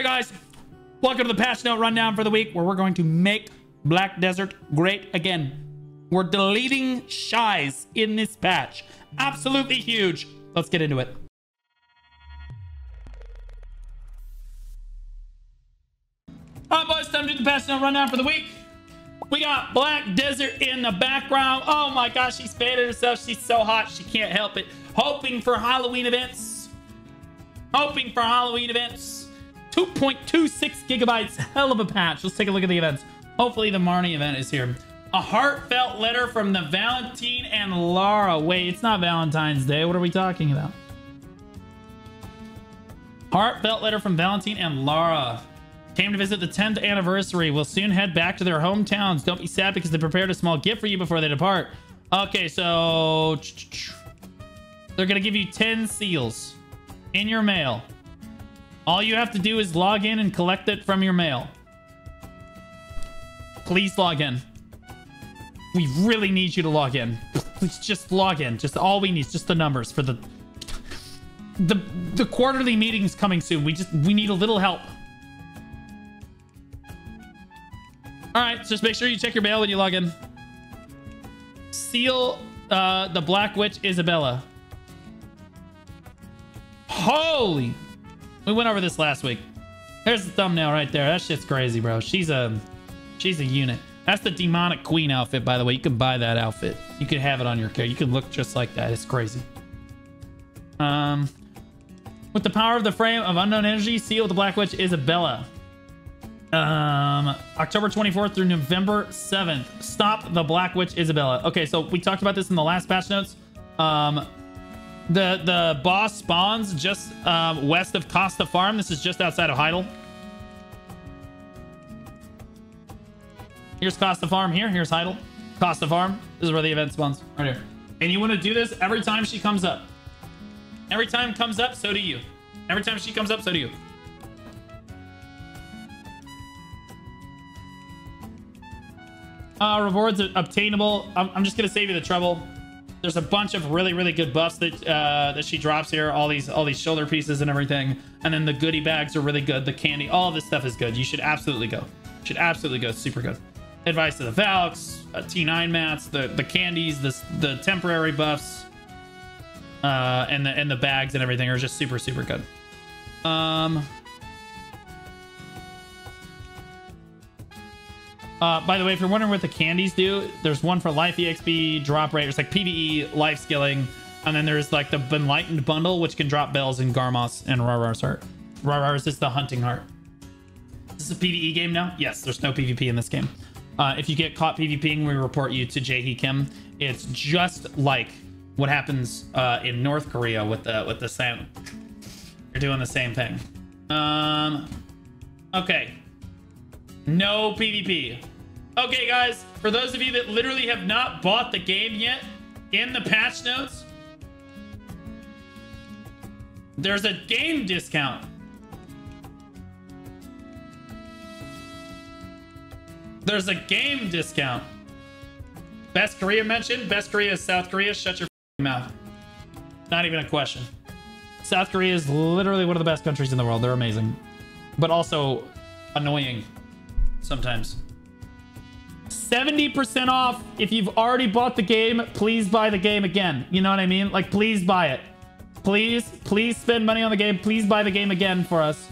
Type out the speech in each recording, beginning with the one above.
guys, welcome to the patch note rundown for the week where we're going to make Black Desert great again. We're deleting shies in this patch. Absolutely huge. Let's get into it. All right, boys, time to do the patch note rundown for the week. We got Black Desert in the background. Oh my gosh, she's fanning herself. She's so hot, she can't help it. Hoping for Halloween events. 2.26 gigabytes. Hell of a patch. Let's take a look at the events. Hopefully the Marnie event is here. A heartfelt letter from the Valentine and Lara. Wait, it's not Valentine's Day. What are we talking about? Heartfelt letter from Valentine and Lara. Came to visit the 10th anniversary. Will soon head back to their hometowns. Don't be sad because they prepared a small gift for you before they depart. Okay, so they're gonna give you 10 seals in your mail. All you have to do is log in and collect it from your mail. Please log in. We really need you to log in. Please just log in. Just all we need is just the numbers for the quarterly meetings coming soon. We need a little help. All right, just make sure you check your mail when you log in. Seal the Black Witch Isabella. Holy, we went over this last week. There's the thumbnail right there. That shit's crazy, bro. She's a unit. That's the demonic queen outfit, by the way. You can buy that outfit. You can have it on your character. You can look just like that. It's crazy. With the power of the frame of unknown energy, seal the Black Witch Isabella. October 24th through November 7th. Stop the Black Witch Isabella. Okay, so we talked about this in the last patch notes. The boss spawns just west of Costa Farm. This is just outside of Heidel. Here's Costa Farm here. Here's Heidel. Costa Farm. This is where the event spawns. Right here. And you want to do this every time she comes up. Every time comes up, so do you. Every time she comes up, so do you. Rewards are obtainable. I'm just gonna save you the trouble. There's a bunch of really good buffs that that she drops here. All these shoulder pieces and everything. And then the goodie bags are really good. The candy, all of this stuff is good. You should absolutely go. Should absolutely go. Super good. Advice to the Valks, T9 mats, the candies, the temporary buffs, and the bags and everything are just super good. By the way, if you're wondering what the candies do, there's one for life EXP, drop rate. It's like PvE, life skilling, and then there's like the Enlightened bundle, which can drop bells in Garmos and Rarar's heart. Rarar's is the hunting heart. This is a PvE game now. Yes, there's no PvP in this game. If you get caught PvPing, we report you to Jae Kim. It's just like what happens in North Korea with the same. You're doing the same thing. Okay. No PvP. Okay, guys, for those of you that literally have not bought the game yet, in the patch notes, there's a game discount. There's a game discount. Best Korea mentioned. Best Korea is South Korea. Shut your mouth. Not even a question. South Korea is literally one of the best countries in the world. They're amazing, but also annoying sometimes. 70% off. If you've already bought the game, please buy the game again. You know what I mean? Like, please buy it. Please spend money on the game. Please buy the game again for us.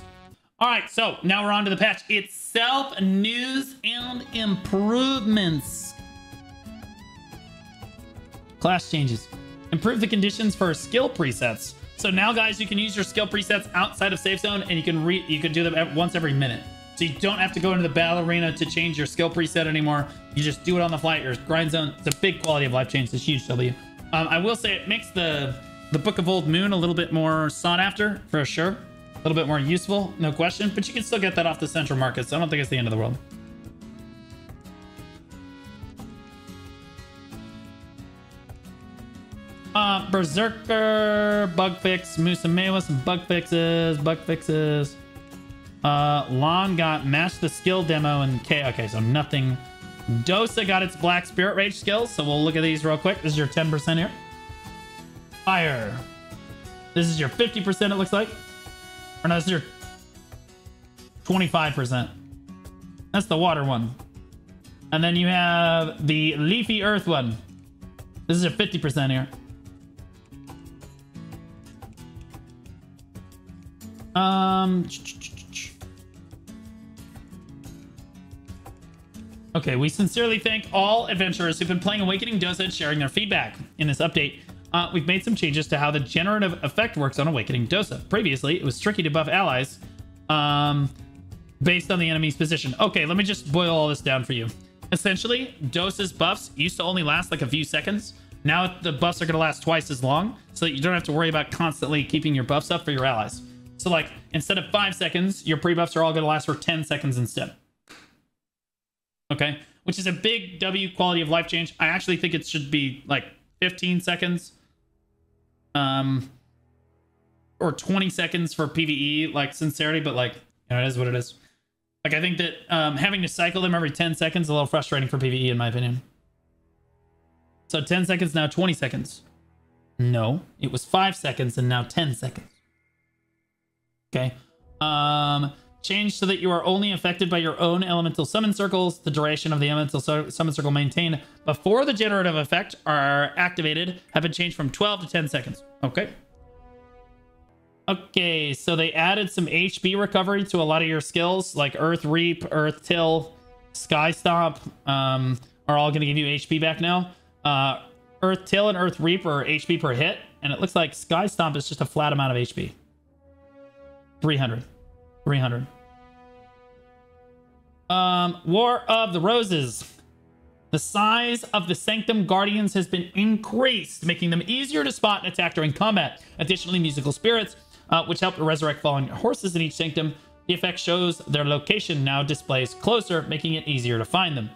All right, so now we're on to the patch itself. News and improvements. Class changes. Improve the conditions for skill presets. So now, guys, you can use your skill presets outside of safe zone, and you can do them once every minute. So you don't have to go into the battle arena to change your skill preset anymore. You just do it on the fly at your grind zone. It's a big quality of life change. It's a huge W. I will say it makes the Book of Old Moon a little bit more sought after, for sure. A little bit more useful, no question. But you can still get that off the central market, so I don't think it's the end of the world. Berserker, bug fix, Musa Mewa, some bug fixes. Lon got match the skill demo and okay, so nothing. Dosa got its Black Spirit Rage skills, so we'll look at these real quick. This is your 10% here. Fire. This is your 50%, it looks like. Or no, this is your 25%. That's the water one. And then you have the leafy earth one. This is a 50% here. Okay, we sincerely thank all adventurers who've been playing Awakening Dosa and sharing their feedback. In this update, we've made some changes to how the generative effect works on Awakening Dosa. Previously, it was tricky to buff allies based on the enemy's position. Okay, let me just boil all this down for you. Essentially, Dosa's buffs used to only last like a few seconds. Now the buffs are going to last twice as long, so that you don't have to worry about constantly keeping your buffs up for your allies. So like, instead of 5 seconds, your pre-buffs are all going to last for 10 seconds instead. Okay, which is a big W quality of life change. I actually think it should be like 15 seconds. Or 20 seconds for PvE, like sincerity, but like, you know, it is what it is. Like, I think that having to cycle them every 10 seconds is a little frustrating for PvE, in my opinion. So 10 seconds, now 20 seconds. No, it was 5 seconds and now 10 seconds. Okay. Change so that you are only affected by your own elemental summon circles. The duration of the elemental summon circle maintained before the generative effect are activated have been changed from 12 to 10 seconds. Okay. Okay, so they added some HP recovery to a lot of your skills, like Earth Reap, Earth Till, Sky Stomp, are all going to give you HP back now. Earth Till and Earth Reap are HP per hit, and it looks like Sky Stomp is just a flat amount of HP. 300. 300. War of the Roses. The size of the Sanctum Guardians has been increased, making them easier to spot and attack during combat. Additionally, musical spirits, which help to resurrect fallen horses in each sanctum. The effect shows their location now displays closer, making it easier to find them.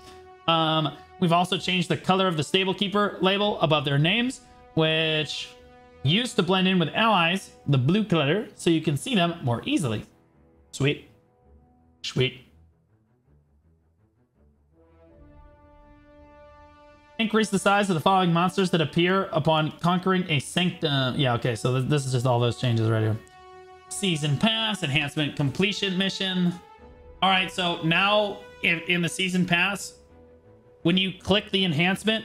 We've also changed the color of the Stable Keeper label above their names, which used to blend in with allies, the blue color, so you can see them more easily. Sweet. Sweet. Increase the size of the following monsters that appear upon conquering a sanctum. Yeah, okay, so this is just all those changes right here. Season Pass, Enhancement Completion Mission. All right, so now in the Season Pass, when you click the enhancement,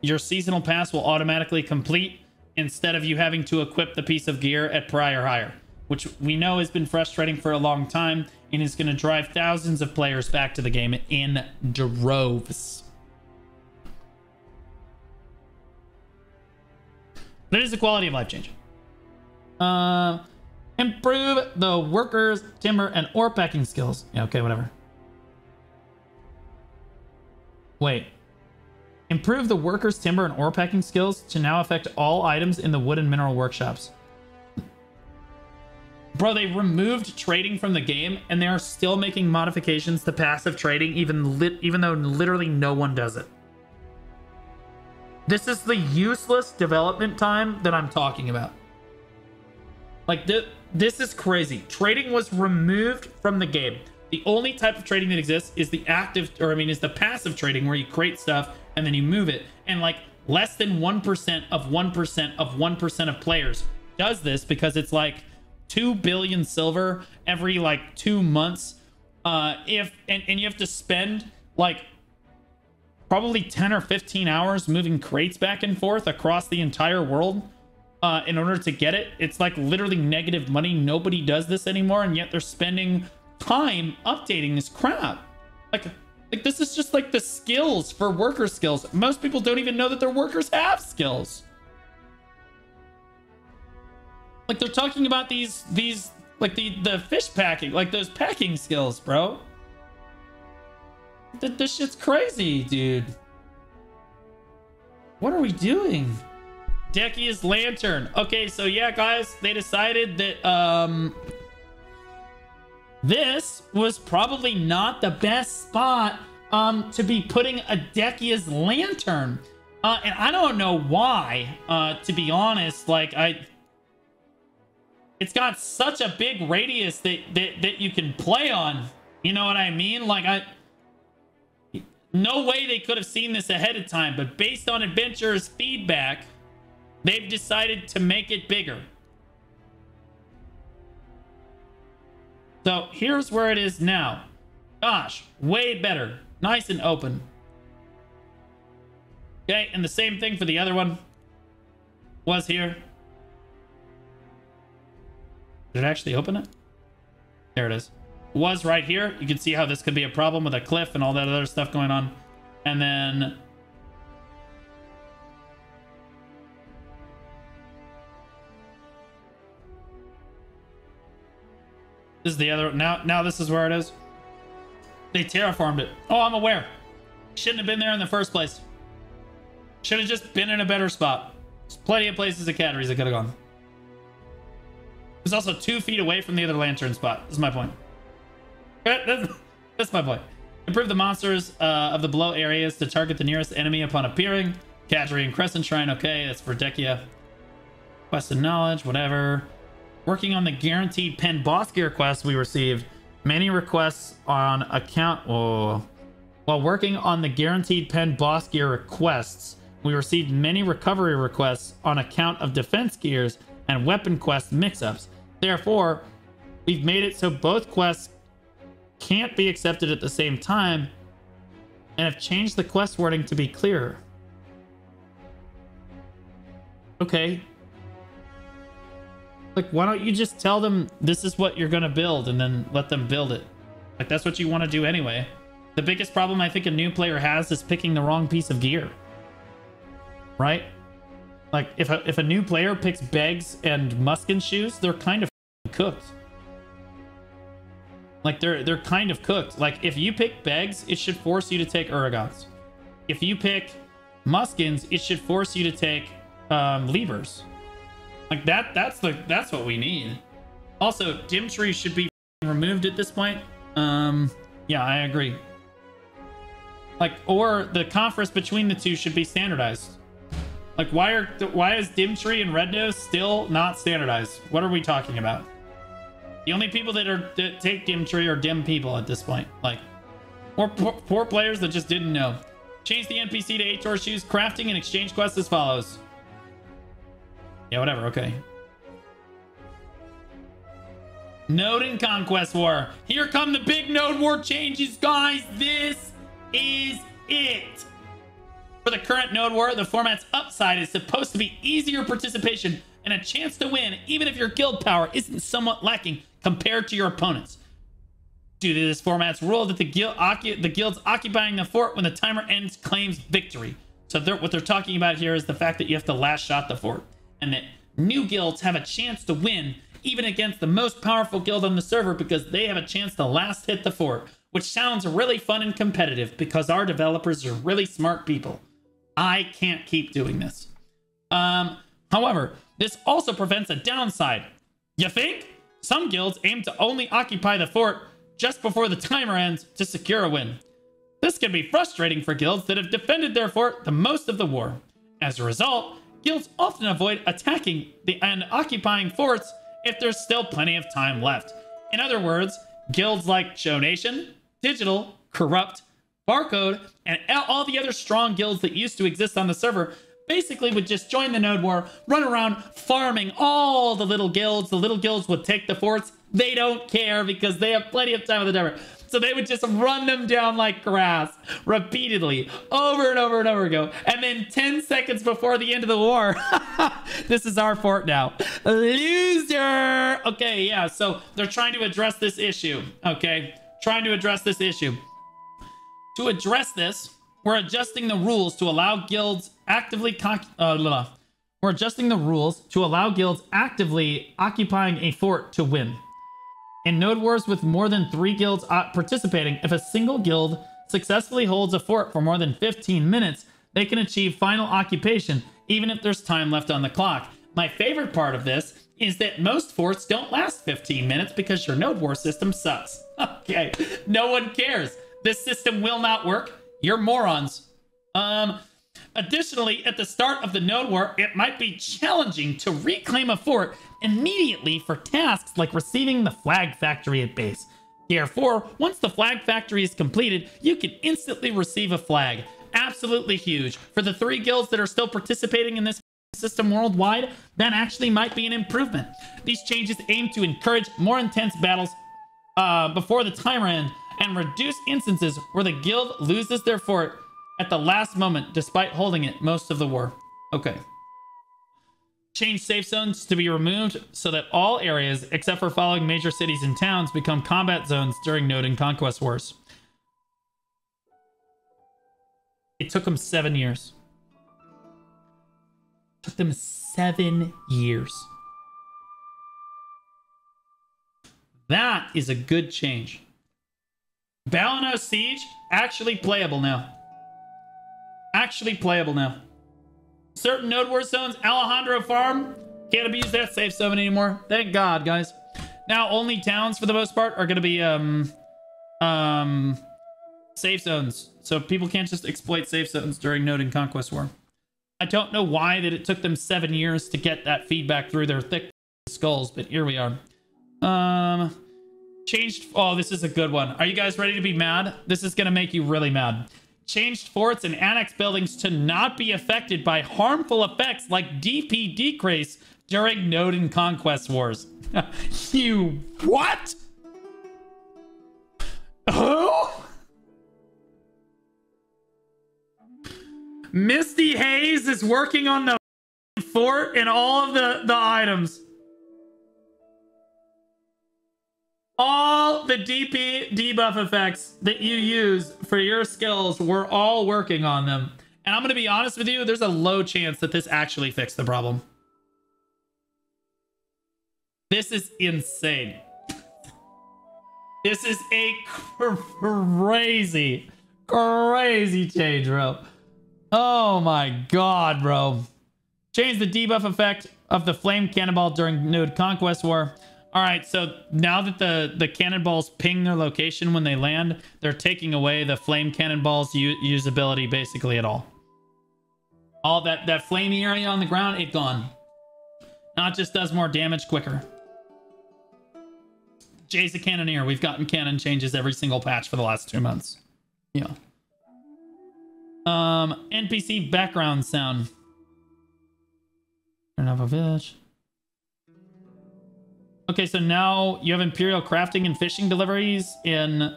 your Seasonal Pass will automatically complete instead of you having to equip the piece of gear at prior hire, which we know has been frustrating for a long time and is going to drive thousands of players back to the game in droves. But it is a quality of life change. Improve the workers' timber and ore packing skills. Yeah, okay, whatever. Wait. Improve the workers' timber and ore packing skills to now affect all items in the wood and mineral workshops. Bro, they removed trading from the game, and they are still making modifications to passive trading, even though literally no one does it. This is the useless development time that I'm talking about. Like, this is crazy. Trading was removed from the game. The only type of trading that exists is the active, or I mean, is the passive trading where you create stuff and then you move it. And like less than 1% of 1% of 1% of players does this because it's like 2 billion silver every like 2 months. And you have to spend like probably 10 or 15 hours moving crates back and forth across the entire world in order to get it. It's like literally negative money. Nobody does this anymore, and yet they're spending time updating this crap. Like this is just like the skills for worker skills. Most people don't even know that their workers have skills. Like they're talking about these like the fish packing, like those packing skills, bro. This shit's crazy, dude. What are we doing? Dehkia's lantern. Okay, so yeah, guys, they decided that this was probably not the best spot to be putting a Dehkia's lantern. And I don't know why, to be honest. Like it's got such a big radius that you can play on. You know what I mean? Like no way they could have seen this ahead of time, but based on adventurers' feedback, they've decided to make it bigger. So here's where it is now. Gosh, way better. Nice and open. Okay, and the same thing for the other one was here. Did it actually open it? There it is. Was right here. You can see how this could be a problem with a cliff and all that other stuff going on. And then this is the other. Now this is where it is. They terraformed it. Oh, I'm aware. Shouldn't have been there in the first place. Should have just been in a better spot. There's plenty of places at Cadry's that could have gone. It's also 2 feet away from the other lantern spot. This is my point. That's my point. Improve the monsters of the below areas to target the nearest enemy upon appearing. Cadry and Crescent Shrine. Okay, that's for Dehkia. Quest of Knowledge, whatever. Working on the guaranteed pen boss gear quest we received. Many requests on account. Oh. While working on the guaranteed pen boss gear requests, we received many recovery requests on account of defense gears and weapon quest mix-ups. Therefore, we've made it so both quests can't be accepted at the same time and have changed the quest wording to be clearer. Okay. Like, why don't you just tell them this is what you're gonna build and then let them build it? Like, that's what you want to do anyway. The biggest problem I think a new player has is picking the wrong piece of gear. Right? Like, if a new player picks Begs and Muskin shoes, they're kind of cooked. Like, they're kind of cooked. Like, if you pick Begs, it should force you to take Uragons. If you pick Muskins, it should force you to take Levers. Like, that's what we need. Also, Dim Tree should be removed at this point. Yeah, I agree. Like, or the conference between the two should be standardized. Like, why is Dim Tree and Red Nose still not standardized? What are we talking about? The only people that take Dim Tree are dim people at this point. Like, or poor players that just didn't know. Change the NPC to 8 horseshoes. Crafting and exchange quests as follows. Yeah, whatever. Okay. Node and Conquest War. Here come the big Node War changes, guys. This is it. For the current Node War, the format's upside is supposed to be easier participation and a chance to win, even if your guild power isn't somewhat lacking compared to your opponents. Due to this format's rule that the guild's occupying the fort when the timer ends claims victory. So what they're talking about here is the fact that you have to last shot the fort, and that new guilds have a chance to win even against the most powerful guild on the server because they have a chance to last hit the fort, which sounds really fun and competitive because our developers are really smart people. I can't keep doing this. However, this also prevents a downside. You think? Some guilds aim to only occupy the fort just before the timer ends to secure a win. This can be frustrating for guilds that have defended their fort the most of the war. As a result, guilds often avoid attacking and occupying forts if there's still plenty of time left. In other words, guilds like Show Nation, Digital, Corrupt, Barcode, and all the other strong guilds that used to exist on the server basically would just join the Node War, run around farming all the little guilds. The little guilds would take the forts. They don't care because they have plenty of time with the timer. So they would just run them down like grass repeatedly over and over and over again. And then 10 seconds before the end of the war, this is our fort now. Loser! Okay, yeah, so they're trying to address this issue. Okay, trying to address this issue. To address this, we're adjusting the rules to allow guilds actively we're adjusting the rules to allow guilds actively occupying a fort to win. In Node Wars with more than 3 guilds participating, if a single guild successfully holds a fort for more than 15 minutes, they can achieve final occupation, even if there's time left on the clock. My favorite part of this is that most forts don't last 15 minutes because your Node War system sucks. Okay, no one cares. This system will not work. You're morons. Additionally, at the start of the Node War, it might be challenging to reclaim a fort immediately for tasks like receiving the flag factory at base. Therefore, once the flag factory is completed, you can instantly receive a flag. Absolutely huge. For the 3 guilds that are still participating in this system worldwide, that actually might be an improvement. These changes aim to encourage more intense battles before the timer end and reduce instances where the guild loses their fort at the last moment despite holding it most of the war. Okay. Change safe zones to be removed so that all areas except for following major cities and towns become combat zones during Node and Conquest Wars. It took them 7 years. It took them 7 years. That is a good change. Balano Siege, actually playable now. Actually playable now. Certain Node War zones, Alejandro Farm, can't abuse that safe zone anymore. Thank God, guys. Now, only towns, for the most part, are going to be safe zones. So people can't just exploit safe zones during Node and Conquest War. I don't know why that it took them 7 years to get that feedback through their thick skulls, but here we are. Changed. Oh, this is a good one. Are you guys ready to be mad? This is going to make you really mad. Changed forts and annex buildings to not be affected by harmful effects like DP decrease during Node and Conquest Wars. You what? Who? Misty Haze is working on the fort and all of the items. All the DP debuff effects that you use for your skills, we're all working on them. And I'm going to be honest with you, there's a low chance that this actually fixed the problem. This is insane. This is a crazy, crazy change, bro. Oh my God, bro. Change the debuff effect of the flame cannonball during Node Conquest War. All right, so now that the cannonballs ping their location when they land, they're taking away the flame cannonball's usability basically at all. All that flamey area on the ground, it's gone. Now it just does more damage quicker. Jay's a Cannoneer. We've gotten cannon changes every single patch for the last 2 months. Yeah. NPC background sound. Turn off a village. Okay, so now you have Imperial crafting and fishing deliveries in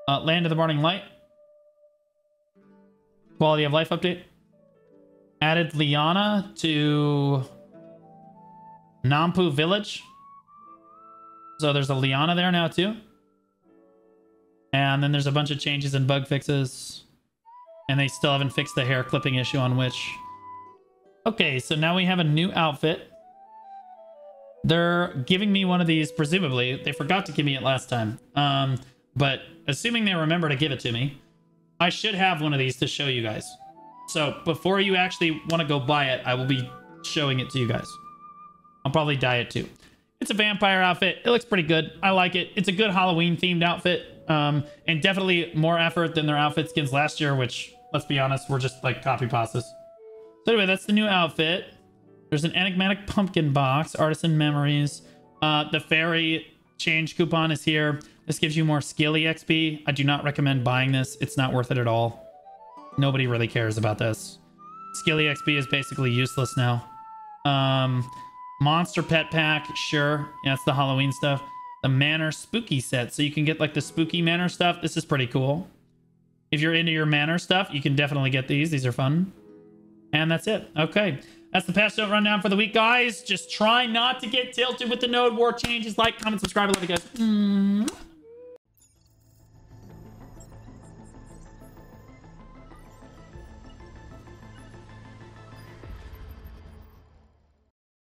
Land of the Morning Light. Quality of life update. Added Liana to Nampu Village. So there's a Liana there now too. And then there's a bunch of changes and bug fixes. And they still haven't fixed the hair clipping issue on Witch. Okay, so now we have a new outfit. They're giving me one of these, presumably. They forgot to give me it last time. But assuming they remember to give it to me, I should have one of these to show you guys. So before you actually want to go buy it, I will be showing it to you guys. I'll probably dye it too. It's a vampire outfit. It looks pretty good. I like it. It's a good Halloween themed outfit. And definitely more effort than their outfit skins last year, which, let's be honest, were just like copy pastas. So anyway, that's the new outfit. There's an enigmatic pumpkin box, artisan memories. The fairy change coupon is here. This gives you more skilly XP. I do not recommend buying this. It's not worth it at all. Nobody really cares about this. Skilly XP is basically useless now. Monster pet pack, sure. Yeah, that's the Halloween stuff. The Manor spooky set, so you can get like the spooky Manor stuff. This is pretty cool. If you're into your Manor stuff, you can definitely get these. These are fun. And that's it. Okay. That's the patch note rundown for the week, guys. Just try not to get tilted with the Node War changes. Like, comment, subscribe. I love you guys.